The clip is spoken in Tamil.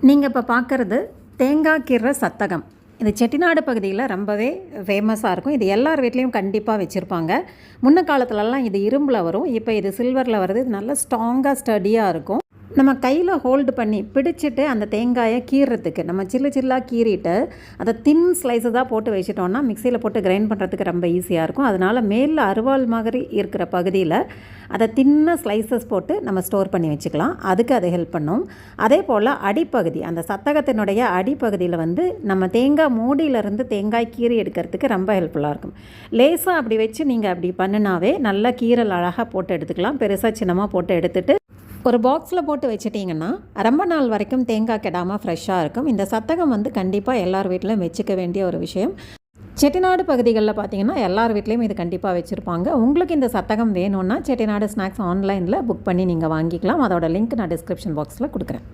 நீங்கள் இப்போ பார்க்குறது தேங்காய் கீரை சத்தகம். இது செட்டிநாடு பகுதியில் ரொம்பவே ஃபேமஸாக இருக்கும். இது எல்லார் வீட்லேயும் கண்டிப்பாக வச்சுருப்பாங்க. முன்ன காலத்துலலாம் இது இரும்பில் வரும், இப்போ இது சில்வரில் வருது. இது நல்லா ஸ்ட்ராங்காக ஸ்டடியாக இருக்கும். நம்ம கையில் ஹோல்டு பண்ணி பிடிச்சிட்டு அந்த தேங்காயை கீறுறதுக்கு நம்ம சில்லாக கீறிட்டு அதை தின் ஸ்லைஸு தான் போட்டு வச்சிட்டோன்னா மிக்சியில் போட்டு கிரைண்ட் பண்ணுறதுக்கு ரொம்ப ஈஸியாக இருக்கும். அதனால் மேலில் அருவாள் மாதிரி இருக்கிற பகுதியில் அதை தின்ன ஸ்லைசஸ் போட்டு நம்ம ஸ்டோர் பண்ணி வச்சுக்கலாம். அதுக்கு அது ஹெல்ப் பண்ணும். அதே போல் அடிப்பகுதி, அந்த சத்தகத்தினுடைய அடிப்பகுதியில் நம்ம தேங்காய் மூடியிலேருந்து தேங்காய் கீறி எடுக்கிறதுக்கு ரொம்ப ஹெல்ப்ஃபுல்லாக இருக்கும். லேசாக அப்படி வச்சு நீங்கள் அப்படி பண்ணினாவே நல்லா கீரல் அழகாக போட்டு எடுத்துக்கலாம். பெருசாக சின்னமாக போட்டு எடுத்துகிட்டு ஒரு பாக்ஸில் போட்டு வச்சிட்டிங்கன்னா ரொம்ப நாள் வரைக்கும் தேங்காய் கெடாமல் ஃப்ரெஷ்ஷாக இருக்கும். இந்த சத்தகம் கண்டிப்பாக எல்லார் வீட்டிலையும் வச்சுக்க வேண்டிய ஒரு விஷயம். செட்டிநாடு பகுதிகளில் பார்த்திங்கன்னா எல்லார் வீட்லேயும் இது கண்டிப்பாக வச்சுருப்பாங்க. உங்களுக்கு இந்த சத்தகம் வேணும்னா செட்டிநாடு ஸ்நாக்ஸ் ஆன்லைனில் புக் பண்ணி நீங்கள் வாங்கிக்கலாம். அதோட லிங்க் நான் டிஸ்கிரிப்ஷன் பாக்ஸில் கொடுக்குறேன்.